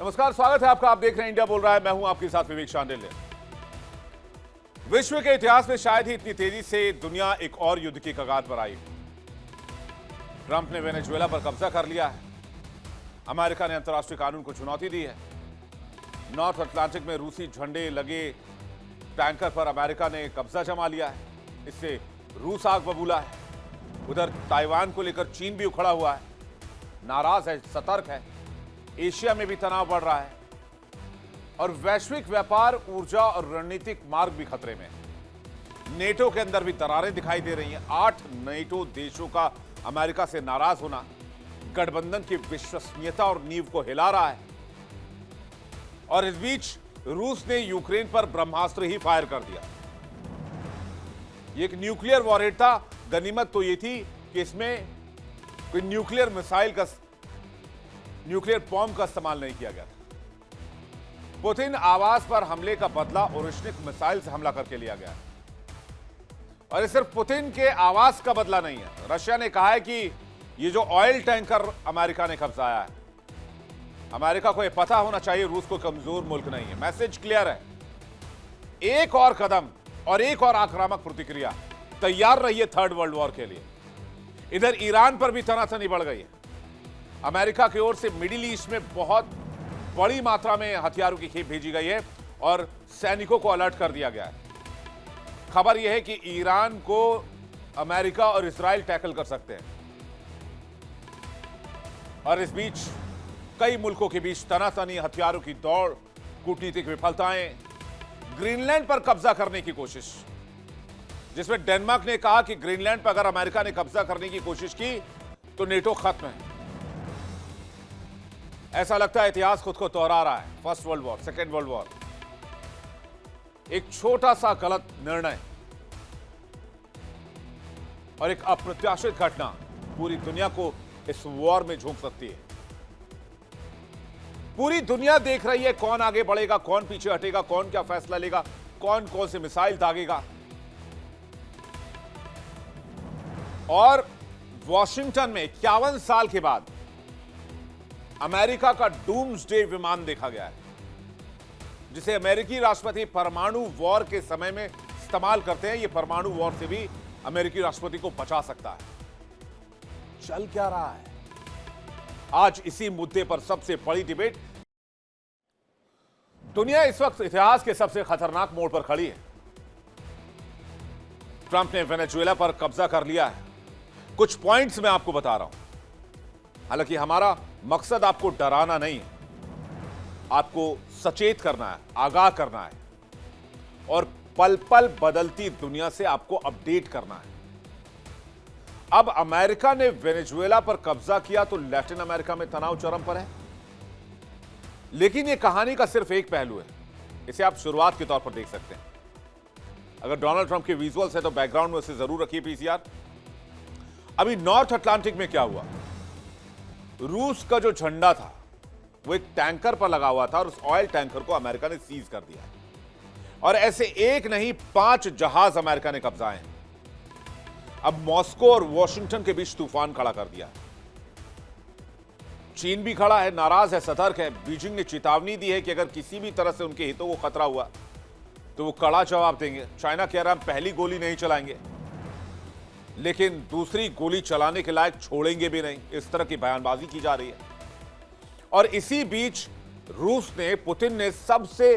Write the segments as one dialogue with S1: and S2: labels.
S1: नमस्कार, स्वागत है आपका। आप देख रहे हैं इंडिया बोल रहा है। मैं हूं आपके साथ विवेक शांडिल्य। विश्व के इतिहास में शायद ही इतनी तेजी से दुनिया एक और युद्ध की कगार पर आई। ट्रंप ने वेनेजुएला पर कब्जा कर लिया है। अमेरिका ने अंतर्राष्ट्रीय कानून को चुनौती दी है। नॉर्थ अटलांटिक में रूसी झंडे लगे टैंकर पर अमेरिका ने कब्जा जमा लिया है। इससे रूस आग बबूला है। उधर ताइवान को लेकर चीन भी उखड़ा हुआ है, नाराज है, सतर्क है। एशिया में भी तनाव बढ़ रहा है और वैश्विक व्यापार, ऊर्जा और रणनीतिक मार्ग भी खतरे में है। नेटो के अंदर भी दरारें दिखाई दे रही हैं। 8 नेटो देशों का अमेरिका से नाराज होना गठबंधन की विश्वसनीयता और नींव को हिला रहा है। और इस बीच रूस ने यूक्रेन पर ब्रह्मास्त्र ही फायर कर दिया। ये एक न्यूक्लियर वॉरहेड था। गनीमत तो ये थी कि इसमें कोई न्यूक्लियर मिसाइल का, न्यूक्लियर बॉम्ब का इस्तेमाल नहीं किया गया था। पुतिन आवास पर हमले का बदला ओरिश्निक मिसाइल से हमला करके लिया गया। और ये सिर्फ पुतिन के आवास का बदला नहीं है। रशिया ने कहा है कि ये जो ऑयल टैंकर अमेरिका ने कब्जाया है, अमेरिका को यह पता होना चाहिए रूस को कमजोर मुल्क नहीं है। मैसेज क्लियर है। एक और कदम और एक और आक्रामक प्रतिक्रिया, तैयार रहिए थर्ड वर्ल्ड वॉर के लिए। इधर ईरान पर भी तनातनी बढ़ गई है। अमेरिका की ओर से मिडिल ईस्ट में बहुत बड़ी मात्रा में हथियारों की खेप भेजी गई है और सैनिकों को अलर्ट कर दिया गया है। खबर यह है कि ईरान को अमेरिका और इजराइल टैकल कर सकते हैं। और इस बीच कई मुल्कों के बीच तनातनी, हथियारों की दौड़, कूटनीतिक विफलताएं, ग्रीनलैंड पर कब्जा करने की कोशिश, जिसमें डेनमार्क ने कहा कि ग्रीनलैंड पर अगर अमेरिका ने कब्जा करने की कोशिश की तो नेटो खत्म है। ऐसा लगता है इतिहास खुद को दोहरा रहा है। First world war, second world war, एक छोटा सा गलत निर्णय और एक अप्रत्याशित घटना पूरी दुनिया को इस वॉर में झोंक सकती है। पूरी दुनिया देख रही है कौन आगे बढ़ेगा, कौन पीछे हटेगा, कौन क्या फैसला लेगा, कौन कौन से मिसाइल दागेगा। और वॉशिंगटन में 51 साल के बाद अमेरिका का डूम्सडे विमान देखा गया है, जिसे अमेरिकी राष्ट्रपति परमाणु वॉर के समय में इस्तेमाल करते हैं। यह परमाणु वॉर से भी अमेरिकी राष्ट्रपति को बचा सकता है। चल क्या रहा है? आज इसी मुद्दे पर सबसे बड़ी डिबेट। दुनिया इस वक्त इतिहास के सबसे खतरनाक मोड़ पर खड़ी है। ट्रंप ने वेनेजुएला पर कब्जा कर लिया है। कुछ पॉइंट्स मैं आपको बता रहा हूं। हालांकि हमारा मकसद आपको डराना नहीं है, आपको सचेत करना है, आगाह करना है और पल पल बदलती दुनिया से आपको अपडेट करना है। अब अमेरिका ने वेनेजुएला पर कब्जा किया तो लैटिन अमेरिका में तनाव चरम पर है। लेकिन यह कहानी का सिर्फ एक पहलू है। इसे आप शुरुआत के तौर पर देख सकते हैं। अगर डोनाल्ड ट्रंप के विजुअल्स है तो बैकग्राउंड में उसे जरूर रखिए पीसीआर। अभी नॉर्थ अटलांटिक में क्या हुआ? रूस का जो झंडा था वो एक टैंकर पर लगा हुआ था और उस ऑयल टैंकर को अमेरिका ने सीज कर दिया। और ऐसे एक नहीं 5 जहाज अमेरिका ने कब्जाए हैं। अब मॉस्को और वॉशिंगटन के बीच तूफान खड़ा कर दिया। चीन भी खड़ा है, नाराज है, सतर्क है। बीजिंग ने चेतावनी दी है कि अगर किसी भी तरह से उनके हितों को खतरा हुआ तो वो कड़ा जवाब देंगे। चाइना कह रहा है हम पहली गोली नहीं चलाएंगे, लेकिन दूसरी गोली चलाने के लायक छोड़ेंगे भी नहीं। इस तरह की बयानबाजी की जा रही है। और इसी बीच रूस ने, पुतिन ने सबसे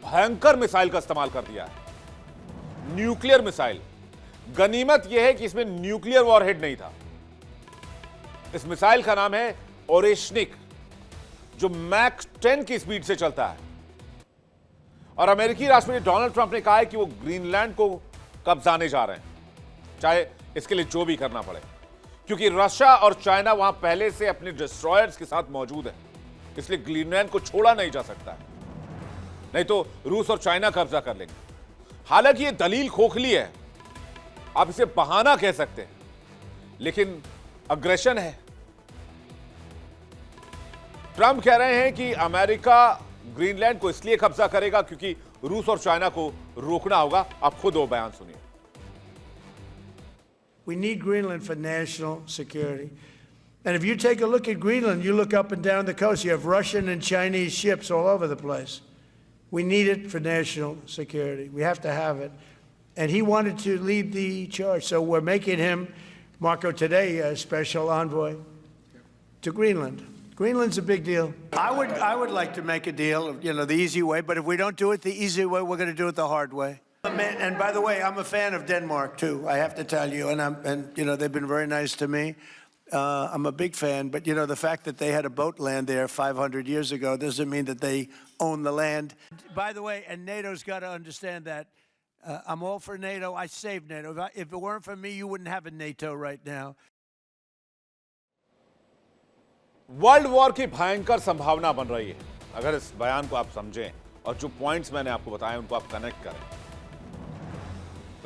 S1: भयंकर मिसाइल का इस्तेमाल कर दिया है, न्यूक्लियर मिसाइल। गनीमत यह है कि इसमें न्यूक्लियर वॉरहेड नहीं था। इस मिसाइल का नाम है ओरेश्निक, जो मैक 10 की स्पीड से चलता है। और अमेरिकी राष्ट्रपति डोनाल्ड ट्रंप ने कहा है कि वो ग्रीनलैंड को कब्जाने जा रहे हैं, चाहे इसके लिए जो भी करना पड़े, क्योंकि रशिया और चाइना वहां पहले से अपने डिस्ट्रॉयर्स के साथ मौजूद है। इसलिए ग्रीनलैंड को छोड़ा नहीं जा सकता है, नहीं तो रूस और चाइना कब्जा कर लेंगे। हालांकि यह दलील खोखली है, आप इसे बहाना कह सकते हैं, लेकिन अग्रेशन है। ट्रंप कह रहे हैं कि अमेरिका ग्रीनलैंड को इसलिए कब्जा करेगा क्योंकि रूस और चाइना को रोकना होगा। आप खुद वो बयान सुनिए।
S2: We need Greenland for national security. And if you take a look at Greenland, you look up and down the coast, you have Russian and Chinese ships all over the place. We need it for national security. We have to have it. And he wanted to lead the charge. So we're making him, Marco, today, a special envoy to Greenland. Greenland's a big deal. I would like to make a deal, the easy way, but if we don't do it the easy way, we're going to do it the hard way. And by the way, I'm a fan of Denmark too, I have to tell you, and they've been very nice to me. I'm a big fan, but the fact that they had a boat land there 500 years ago doesn't mean that they own the land. By the way, and NATO's got to understand that. I'm all for NATO. I saved NATO. If it weren't for me, you wouldn't have a NATO right now.
S1: World war की भयंकर संभावना बन रही है अगर इस बयान को आप समझें और जो पॉइंट्स मैंने आपको बताए उनको आप कनेक्ट करें।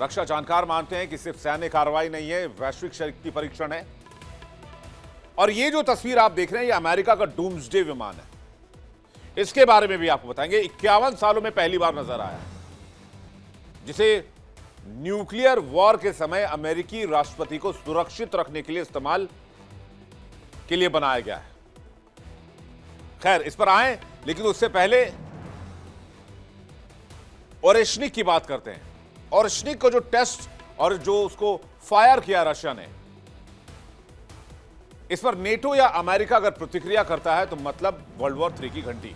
S1: रक्षा जानकार मानते हैं कि सिर्फ सैन्य कार्रवाई नहीं है, वैश्विक शक्ति परीक्षण है। और ये जो तस्वीर आप देख रहे हैं ये अमेरिका का डूम्सडे विमान है। इसके बारे में भी आपको बताएंगे। 51 सालों में पहली बार नजर आया, जिसे न्यूक्लियर वॉर के समय अमेरिकी राष्ट्रपति को सुरक्षित रखने के लिए इस्तेमाल के लिए बनाया गया है। खैर, इस पर आए, लेकिन उससे पहले ओरेशनिक की बात करते हैं। ओरेशनिक को जो टेस्ट और जो उसको फायर किया रशिया ने, इस पर नेटो या अमेरिका अगर प्रतिक्रिया करता है तो मतलब वर्ल्ड वॉर 3 की घंटी।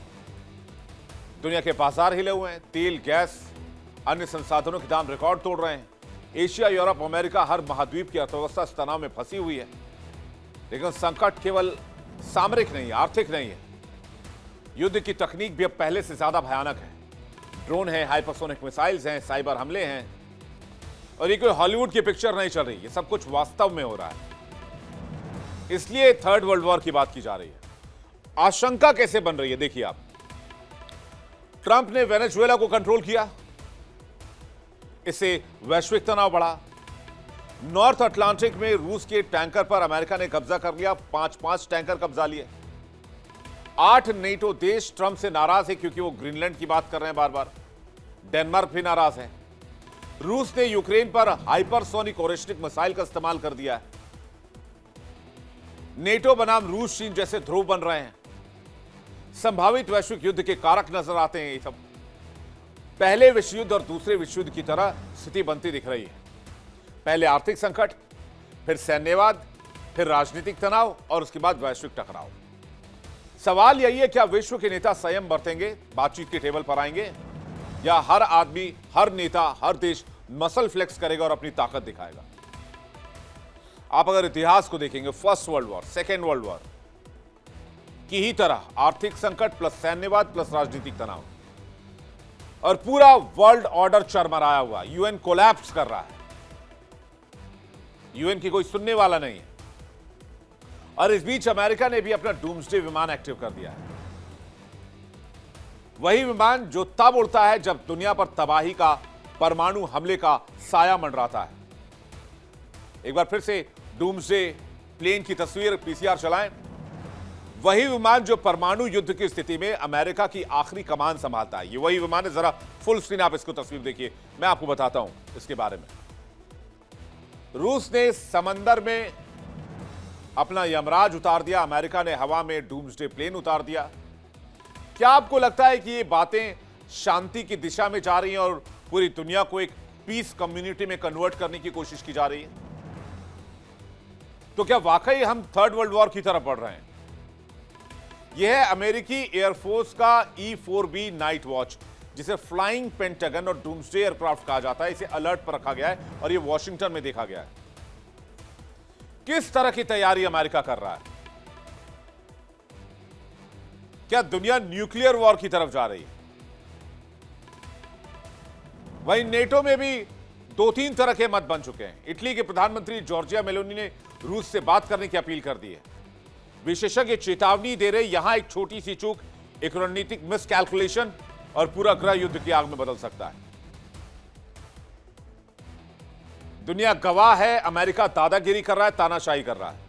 S1: दुनिया के बाजार हिले हुए हैं, तेल, गैस, अन्य संसाधनों के दाम रिकॉर्ड तोड़ रहे हैं। एशिया, यूरोप, अमेरिका, हर महाद्वीप की अर्थव्यवस्था इस तनाव में फंसी हुई है। लेकिन संकट केवल सामरिक नहीं है, आर्थिक नहीं है। युद्ध की तकनीक भी अब पहले से ज्यादा भयानक है। ड्रोन है, हाइपरसोनिक मिसाइल्स हैं, साइबर हमले हैं। और ये कोई हॉलीवुड की पिक्चर नहीं चल रही, ये सब कुछ वास्तव में हो रहा है। इसलिए थर्ड वर्ल्ड वॉर की बात की जा रही है। आशंका कैसे बन रही है देखिए आप। ट्रंप ने वेनेजुएला को कंट्रोल किया, इससे वैश्विक तनाव बढ़ा। नॉर्थ अटलांटिक में रूस के टैंकर पर अमेरिका ने कब्जा कर लिया, 5 टैंकर कब्जा लिए। 8 नेटो देश ट्रंप से नाराज है क्योंकि वो ग्रीनलैंड की बात कर रहे हैं बार बार। डेनमार्क भी नाराज है। रूस ने यूक्रेन पर हाइपरसोनिक ओरेशनिक मिसाइल का इस्तेमाल कर दिया है। नेटो बनाम रूस, चीन जैसे ध्रुव बन रहे हैं। संभावित वैश्विक युद्ध के कारक नजर आते हैं। ये सब पहले विश्व युद्ध और दूसरे विश्व युद्ध की तरह स्थिति बनती दिख रही है। पहले आर्थिक संकट, फिर सैन्यवाद, फिर राजनीतिक तनाव और उसके बाद वैश्विक टकराव। सवाल यही है, क्या विश्व के नेता संयम बरतेंगे, बातचीत के टेबल पर आएंगे, या हर आदमी, हर नेता, हर देश मसल फ्लेक्स करेगा और अपनी ताकत दिखाएगा? आप अगर इतिहास को देखेंगे, first world war, second world war की ही तरह आर्थिक संकट प्लस सैन्यवाद प्लस राजनीतिक तनाव और पूरा वर्ल्ड ऑर्डर चरमराया हुआ। यूएन कोलैप्स कर रहा है, यूएन की कोई सुनने वाला नहीं है। और इस बीच अमेरिका ने भी अपना डूम्सडे विमान एक्टिव कर दिया है। वही विमान जो तब उड़ता है जब दुनिया पर तबाही का, परमाणु हमले का साया मंडराता है। एक बार फिर से डूम्सडे प्लेन की तस्वीर पीसीआर चलाएं। वही विमान जो परमाणु युद्ध की स्थिति में अमेरिका की आखिरी कमान संभालता है। ये वही विमान है। जरा फुल स्क्रीन आप इसको तस्वीर देखिए, मैं आपको बताता हूं इसके बारे में। रूस ने समंदर में अपना यमराज उतार दिया, अमेरिका ने हवा में डूम्सडे प्लेन उतार दिया। क्या आपको लगता है कि ये बातें शांति की दिशा में जा रही हैं और पूरी दुनिया को एक पीस कम्युनिटी में कन्वर्ट करने की कोशिश की जा रही है? तो क्या वाकई हम थर्ड वर्ल्ड वॉर की तरफ बढ़ रहे हैं? यह है अमेरिकी एयरफोर्स का E-4B नाइट वॉच, जिसे फ्लाइंग पेंटागन और डूम्सडे एयरक्राफ्ट कहा जाता है। इसे अलर्ट पर रखा गया है और यह वॉशिंगटन में देखा गया है। किस तरह की तैयारी अमेरिका कर रहा है? क्या दुनिया न्यूक्लियर वॉर की तरफ जा रही है? वहीं नेटो में भी 2-3 तरह के मत बन चुके हैं। इटली के प्रधानमंत्री जॉर्जिया मेलोनी ने रूस से बात करने की अपील कर दी है। विशेषज्ञ चेतावनी दे रहे, यहां एक छोटी सी चूक, एक रणनीतिक मिसकैलकुलेशन और पूरा गृह युद्ध की आग में बदल सकता है। दुनिया गवाह है, अमेरिका दादागिरी कर रहा है, तानाशाही कर रहा है।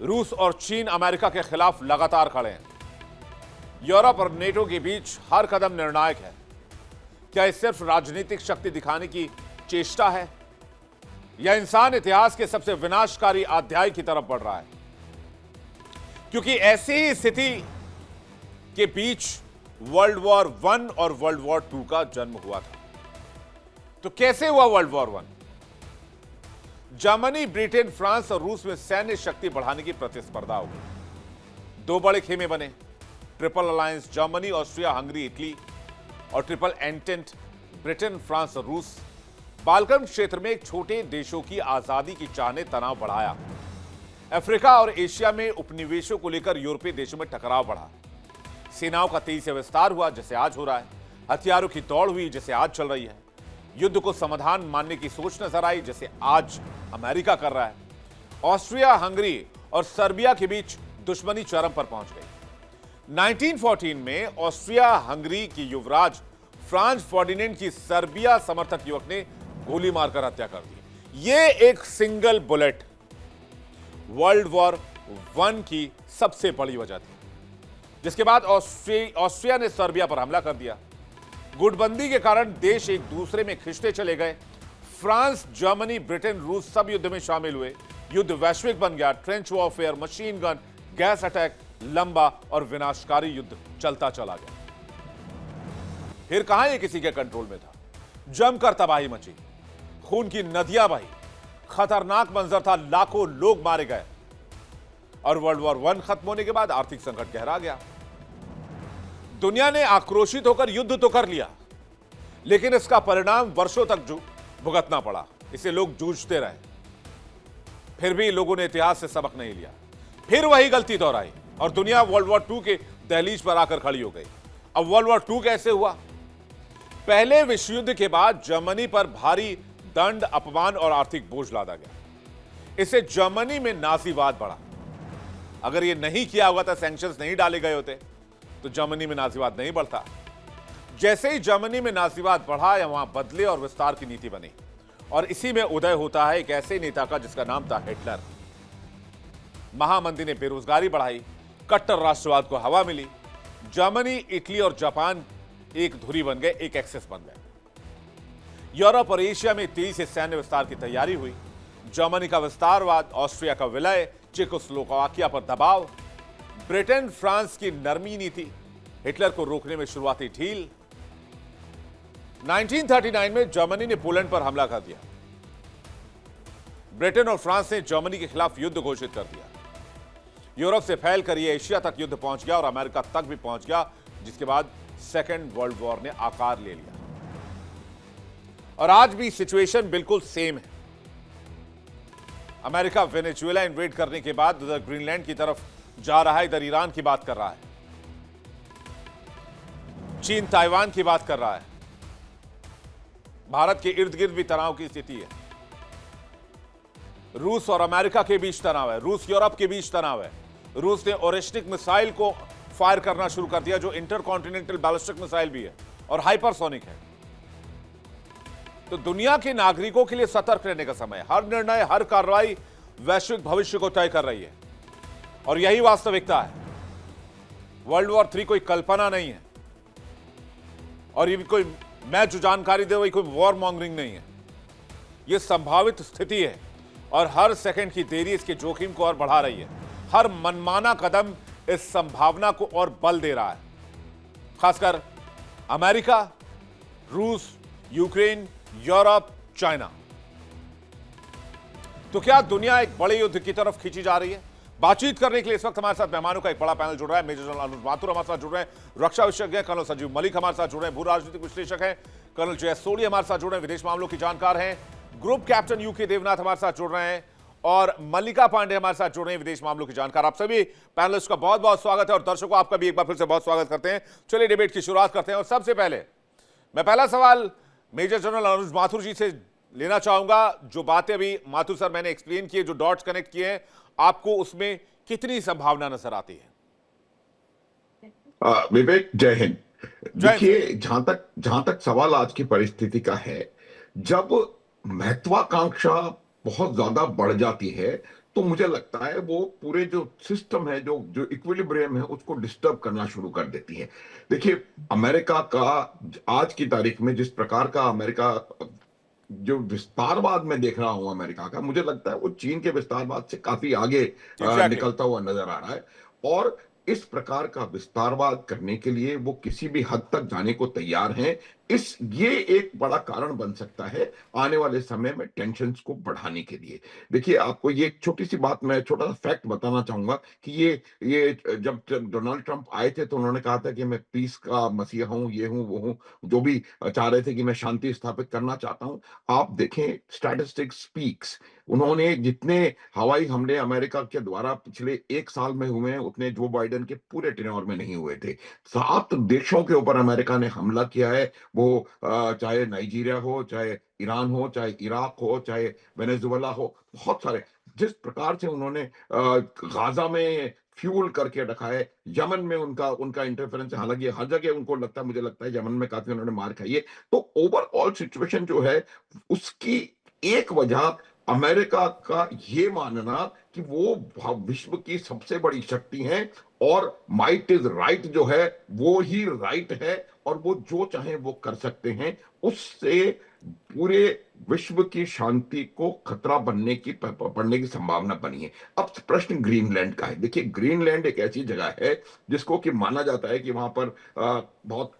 S1: रूस और चीन अमेरिका के खिलाफ लगातार खड़े हैं। यूरोप और नेटो के बीच हर कदम निर्णायक है। क्या यह सिर्फ राजनीतिक शक्ति दिखाने की चेष्टा है या इंसान इतिहास के सबसे विनाशकारी अध्याय की तरफ बढ़ रहा है? क्योंकि ऐसी ही स्थिति के बीच वर्ल्ड वॉर वन और वर्ल्ड वॉर टू का जन्म हुआ था। तो कैसे हुआ world war one? Germany, Britain, France और रूस में सैन्य शक्ति बढ़ाने की प्रतिस्पर्धा हो गई। दो बड़े खेमे बने, triple alliance Germany, Austria, Hungary, Italy, और ट्रिपल एंटेंट ब्रिटेन, फ्रांस और रूस। बाल्कन क्षेत्र में एक छोटे देशों की आजादी की चाह ने तनाव बढ़ाया। अफ्रीका और एशिया में उपनिवेशों को लेकर यूरोपीय देशों में टकराव बढ़ा। सेनाओं का तेजी से विस्तार हुआ, जैसे आज हो रहा है। हथियारों की दौड़ हुई, जैसे आज चल रही है। युद्ध को समाधान मानने की सोच नजर आई, जैसे आज अमेरिका कर रहा है। ऑस्ट्रिया, हंगरी और सर्बिया के बीच दुश्मनी चरम पर पहुंच गई। 1914 में ऑस्ट्रिया हंगरी की युवराज फ्रांज फर्डिनेंड की सर्बिया समर्थक युवक ने गोली मारकर हत्या कर दी। यह एक single bullet world war one की सबसे बड़ी वजह थी, जिसके बाद ऑस्ट्रिया ने सर्बिया पर हमला कर दिया। गुटबंदी के कारण देश एक दूसरे में खिंचते चले गए। फ्रांस, जर्मनी, ब्रिटेन, रूस सब युद्ध में शामिल हुए। युद्ध वैश्विक बन गया। Trench warfare, machine gun, gas attack, लंबा और विनाशकारी युद्ध चलता चला गया। फिर कहां ये किसी के कंट्रोल में था? जमकर तबाही मची, खून की नदियां बही, खतरनाक मंजर था, लाखों लोग मारे गए। और वर्ल्ड वॉर वन खत्म होने के बाद आर्थिक संकट गहरा गया। दुनिया ने आक्रोशित होकर युद्ध तो कर लिया, लेकिन इसका परिणाम वर्षों तक भुगतना पड़ा। इसे लोग जूझते रहे। फिर भी लोगों ने इतिहास से सबक नहीं लिया। फिर वही गलती दोहराई और दुनिया वर्ल्ड वॉर टू के दहलीज पर आकर खड़ी हो गई। अब वर्ल्ड वॉर टू कैसे हुआ? पहले विश्व युद्ध के बाद जर्मनी पर भारी दंड, अपमान और आर्थिक बोझ लादा गया। इससे जर्मनी में नाजीवाद बढ़ा। अगर यह नहीं किया हुआ था, सैंक्शंस नहीं डाले गए होते, तो जर्मनी में नाजीवाद नहीं बढ़ता। जैसे ही जर्मनी में नाजीवाद बढ़ा, या वहां बदले और विस्तार की नीति बनी। और इसी में उदय होता है एक ऐसे नेता का जिसका नाम था हिटलर। महामंदी ने बेरोजगारी बढ़ाई, कट्टर राष्ट्रवाद को हवा मिली। जर्मनी, इटली और जापान एक धुरी बन गए, एक एक्सेस बन गए। यूरोप और एशिया में तेजी से सैन्य विस्तार की तैयारी हुई। जर्मनी का विस्तारवाद, ऑस्ट्रिया का विलय, चेकोस्लोवाकिया पर दबाव, ब्रिटेन, फ्रांस की नरमी नीति, हिटलर को रोकने में शुरुआती ढील। 1939 में जर्मनी ने पोलैंड पर हमला कर दिया। ब्रिटेन और फ्रांस ने जर्मनी के खिलाफ युद्ध घोषित कर दिया। यूरोप से फैलकर यह एशिया तक युद्ध पहुंच गया और अमेरिका तक भी पहुंच गया, जिसके बाद सेकेंड वर्ल्ड वॉर ने आकार ले लिया। और आज भी सिचुएशन बिल्कुल सेम है। अमेरिका वेनेजुएला इन्वेड करने के बाद उधर ग्रीनलैंड की तरफ जा रहा है, इधर ईरान की बात कर रहा है। चीन ताइवान की बात कर रहा है। भारत के इर्द गिर्द भी तनाव की स्थिति है। रूस और अमेरिका के बीच तनाव है। रूस यूरोप के बीच तनाव है। रूस ने ओरेस्टिक मिसाइल को फायर करना शुरू कर दिया, जो इंटरकॉन्टिनेंटल बैलिस्टिक मिसाइल भी है और हाइपरसोनिक है। तो दुनिया के नागरिकों के लिए सतर्क रहने का समय है। हर निर्णय, हर कार्रवाई वैश्विक भविष्य को तय कर रही है और यही वास्तविकता है। वर्ल्ड वॉर 3 कोई कल्पना नहीं है और ये कोई मैं जो जानकारी दे वही कोई वॉर मॉन्गरिंग नहीं है। यह संभावित स्थिति है और हर सेकंड की देरी इसके जोखिम को और बढ़ा रही है। हर मनमाना कदम इस संभावना को और बल दे रहा है। खासकर अमेरिका, रूस, यूक्रेन, यूरोप, चाइना। तो क्या दुनिया एक बड़े युद्ध की तरफ खींची जा रही है? बातचीत करने के लिए इस वक्त हमारे साथ मेहमानों का एक बड़ा पैनल जुड़ रहा है। मेजर जनरल अनुज माथुर हमारे साथ जुड़ रहे हैं, रक्षा विशेषज्ञ कर्नल संजीव मलिक हमारे साथ जुड़ रहे हैं, भू राजनीतिक विश्लेषक हैं कर्नल जयेश सोढ़ी हमारे साथ जुड़ रहे हैं, विदेश मामलों की जानकार हैं ग्रुप कैप्टन यूके देवनाथ हमारे साथ जुड़ रहे हैं, और मल्लिका पांडे हमारे साथ जुड़ रहे हैं, विदेश मामलों की जानकार। आप सभी पैनलिस्ट का बहुत बहुत स्वागत है और दर्शकों आपका भी एक बार फिर से बहुत स्वागत करते हैं। चलिए डिबेट की शुरुआत करते हैं और सबसे पहले मैं पहला सवाल मेजर जनरल अनुज माथुर जी से लेना चाहूंगा। जो बातें अभी माथुर सर मैंने एक्सप्लेन किए, जो डॉट्स कनेक्ट किए हैं, आपको उसमें कितनी संभावना नजर आती है?
S3: विवेक, जय हिंद। देखिए, जहां तक सवाल आज की परिस्थिति का है, जब महत्वाकांक्षा बहुत ज्यादा बढ़ जाती है तो मुझे लगता है वो पूरे जो सिस्टम है, जो इक्विलिब्रियम है, उसको डिस्टर्ब करना शुरू कर देती है। देखिए, अमेरिका का आज की तारीख में जिस प्रकार का अमेरिका जो विस्तारवाद में देख रहा हूं अमेरिका का, मुझे लगता है वो चीन के विस्तारवाद से काफी आगे निकलता हुआ नजर आ रहा है। और इस प्रकार का विस्तारवाद करने के लिए वो किसी भी हद तक जाने को तैयार हैं। ये एक बड़ा कारण बन सकता है आने वाले समय में टेंशन्स को बढ़ाने के लिए। देखिए, आपको ये एक छोटी सी बात, मैं छोटा सा फैक्ट बताना चाहूंगा कि ये जब डोनाल्ड ट्रंप आए थे तो उन्होंने कहा था कि मैं पीस का मसीहा हूं, ये हूं, वो हूं, जो भी चाह रहे थे कि मैं शांति स्थापित करना चाहता हूं। आप देखें, स्टैटिस्टिक्स स्पीक्स, उन्होंने जितने हवाई हमले अमेरिका के द्वारा पिछले 1 साल में हुए हैं उतने जो बाइडेन के पूरे टेन्योर में नहीं हुए थे। 7 देशों के ऊपर अमेरिका ने हमला किया है, वो चाहे नाइजीरिया हो, चाहे ईरान हो, चाहे इराक हो, चाहे वेनेजुएला हो, बहुत सारे। जिस प्रकार से उन्होंने गाजा में फ्यूल करके रखा है, यमन में उनका उनका इंटरफेरेंस है, हालांकि हर जगह उनको लगता है, मुझे लगता है यमन में काफी उन्होंने मार खाई है। तो ओवरऑल सिचुएशन जो है उसकी एक वजह अमेरिका का ये मानना कि वो विश्व की सबसे बड़ी शक्ति है और माइट इज राइट जो है वो ही राइट है और वो जो चाहे वो कर सकते हैं, उससे पूरे विश्व की शांति को खतरा पड़ने की संभावना बनी है। अब प्रश्न ग्रीनलैंड का है। देखिए, ग्रीनलैंड एक ऐसी जगह है जिसको कि माना जाता है कि वहां पर बहुत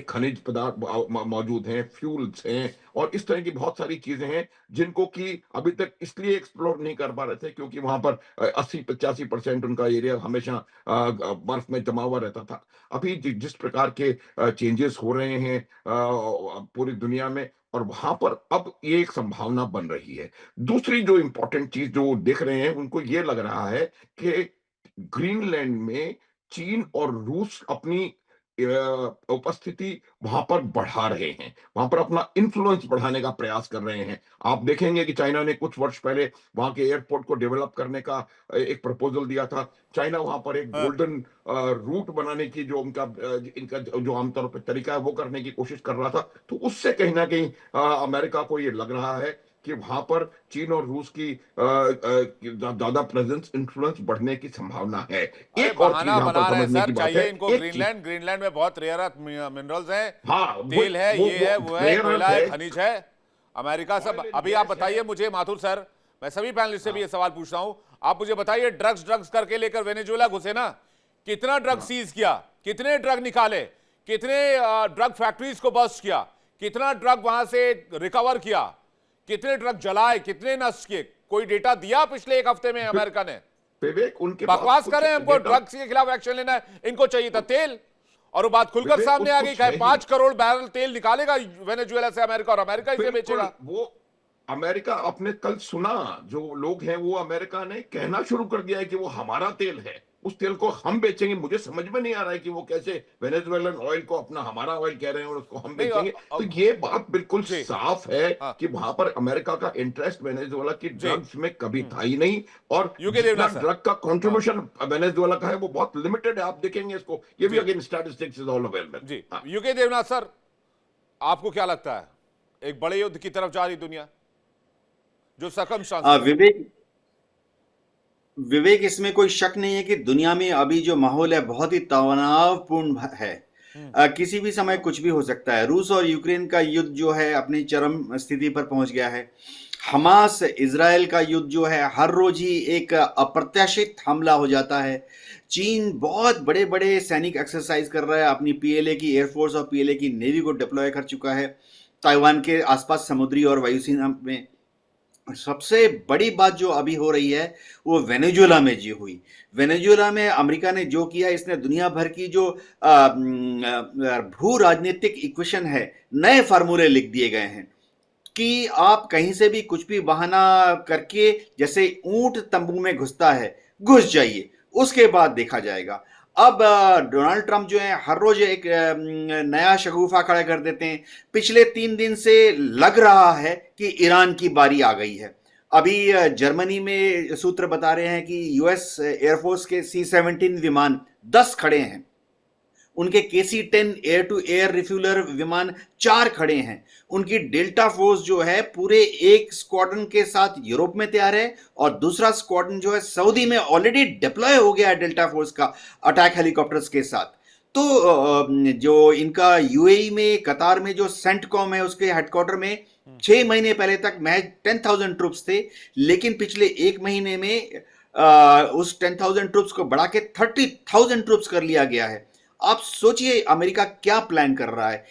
S3: खनिज पदार्थ मौजूद हैं, फ्यूल्स हैं और इस तरह की बहुत सारी चीजें हैं जिनको कि अभी तक इसलिए एक्सप्लोर नहीं कर पा रहे थे क्योंकि वहां पर 80-85% उनका एरिया हमेशा बर्फ में जमा हुआ रहता था। अभी जिस प्रकार के चेंजेस हो रहे हैं पूरी दुनिया में, और वहां पर अब ये एक संभावना बन रही है। दूसरी जो इंपॉर्टेंट चीज जो देख रहे हैं, उनको ये लग रहा है कि ग्रीनलैंड में चीन और रूस अपनी उपस्थिति वहां पर बढ़ा रहे हैं, वहां पर अपना इन्फ्लुएंस बढ़ाने का प्रयास कर रहे हैं। आप देखेंगे कि चाइना ने कुछ वर्ष पहले वहां के एयरपोर्ट को डेवलप करने का एक प्रपोजल दिया था। चाइना वहां पर एक
S1: हाँ।
S3: गोल्डन रूट बनाने की जो इनका जो आमतौर पर तरीका है वो करने की कोशिश कर रहा था। तो उससे कहीं ना कहीं अमेरिका को ये लग रहा है कि वहां पर चीन और रूस की ज्यादा प्रेजेंस, इन्फ्लुएंस बढ़ने की संभावना है।
S1: अरे
S3: एक और चीज
S1: बहाना
S3: यहां पर
S1: बना रहे हैं
S3: समझने
S1: सर,
S3: की बात
S1: चाहिए
S3: है,
S1: इनको
S3: एक चीज।
S1: ग्रीनलैंड। ग्रीनलैंड में बहुत रेयर अर्थ मिनरल्स हैं,
S3: हाँ,
S1: तेल है, ये है, वो है,
S3: रेयर
S1: कोयला
S3: अर्थ
S1: है,
S3: है।
S1: खनिज है। अमेरिका सब।
S3: ऑयल एंड
S1: अभी आप
S3: गैस
S1: बताइए
S3: है।
S1: मुझे माथुर सर, मैं सभी पैनलिस्ट से भी ये सवाल पूछ रहा हूं, आप मुझे बताइए, ड्रग्स ड्रग्स करके लेकर वेनेजुएला घुसे ना, कितना ड्रग सीज किया, कितने ड्रग निकाले, कितने ड्रग फैक्ट्रीज को बस्ट किया, कितना ड्रग वहां से रिकवर किया, कितने ड्रग जलाए, कितने नष्ट किए, कोई डेटा दिया पिछले 1 हफ्ते में अमेरिका ने?
S3: विवेक, उनके पास
S1: बकवास
S3: कुछ
S1: करें, हमको
S3: डेटा-
S1: ड्रग्स के खिलाफ एक्शन लेना है, इनको चाहिए था तेल, और वो बात खुलकर
S3: विवेक,
S1: सामने आ
S3: कुछ
S1: गई कि
S3: है ही।
S1: 5 करोड़ बैरल तेल निकालेगा वेनेजुएला से अमेरिका, और अमेरिका इसे
S3: बिल्कुल,
S1: बेचेगा।
S3: वो अमेरिका, आपने कल सुना, जो लोग हैं वो अमेरिका ने कहना शुरू कर दिया है कि वो हमारा तेल है, उस तेल को हम बेचेंगे। मुझे समझ में नहीं आ रहा है कि वो कैसे वेनेजुएलन ऑयल को अपना हमारा ऑयल कह रहे हैं और उसको हम
S1: नहीं,
S3: बेचेंगे। तो ये बात बिल्कुल
S1: जी,
S3: साफ है
S1: हाँ,
S3: कि वहां पर अमेरिका का इंटरेस्ट वेनेजुएला की
S1: जी,
S3: ड्रग्स में कभी था ही नहीं, और
S1: यूके
S3: जितना
S1: देवनाथ सर।
S3: ड्रग का
S1: हाँ,
S3: कंट्रीब्यूशन वेनेजुएला का है वो बहुत लिमिटेड है। आप देखेंगे इसको, ये भी
S1: जी,
S3: again statistics is all available.
S1: जी, यूके देवनाथ सर, आपको क्या लगता है, एक बड़े युद्ध की तरफ जा रही दुनिया, जो सर्कमस्टांसेस?
S4: विवेक विवेक इसमें कोई शक नहीं है कि दुनिया में अभी जो माहौल है बहुत ही तनावपूर्ण है। किसी भी समय कुछ भी हो सकता है। रूस और यूक्रेन का युद्ध जो है अपनी चरम स्थिति पर पहुंच गया है। हमास इजराइल का युद्ध जो है हर रोज ही एक अप्रत्याशित हमला हो जाता है। चीन बहुत बड़े बड़े सैनिक एक्सरसाइज कर रहा है, अपनी पीएलए की एयरफोर्स और पीएलए की नेवी को डिप्लॉय कर चुका है ताइवान के आसपास समुद्री और वायुसेना में। सबसे बड़ी बात जो अभी हो रही है वो वेनेजुएला में जी हुई। वेनेजुएला में अमेरिका ने जो किया, इसने दुनिया भर की जो भू राजनीतिक इक्वेशन है, नए फार्मूले लिख दिए गए हैं कि आप कहीं से भी कुछ भी बहाना करके, जैसे ऊंट तंबू में घुसता है, घुस जाइए, उसके बाद देखा जाएगा। अब डोनाल्ड ट्रंप जो है हर रोज एक नया शगुफा खड़ा कर देते हैं। पिछले 3 दिन से लग रहा है कि ईरान की बारी आ गई है। अभी जर्मनी में सूत्र बता रहे हैं कि यूएस एयरफोर्स के C-17 विमान 10 खड़े हैं, उनके KC-10 air to air refueller विमान 4 खड़े हैं। उनकी डेल्टा फोर्स जो है पूरे एक स्क्वाड्रन के साथ यूरोप में तैयार है और दूसरा स्क्वाड्रन जो है सऊदी में ऑलरेडी डिप्लॉय हो गया है डेल्टा फोर्स का अटैक हेलीकॉप्टर्स के साथ। तो जो इनका यूएई में, कतार में जो सेंटकॉम है, उसके हेडक्वार्टर में 6 महीने पहले तक महज 10,000 ट्रूप्स थे, लेकिन पिछले 1 महीने में उस 10,000 ट्रूप्स को बढ़ा के 30,000 ट्रूप्स कर लिया गया है। आप सोचिए अमेरिका क्या प्लान कर रहा है।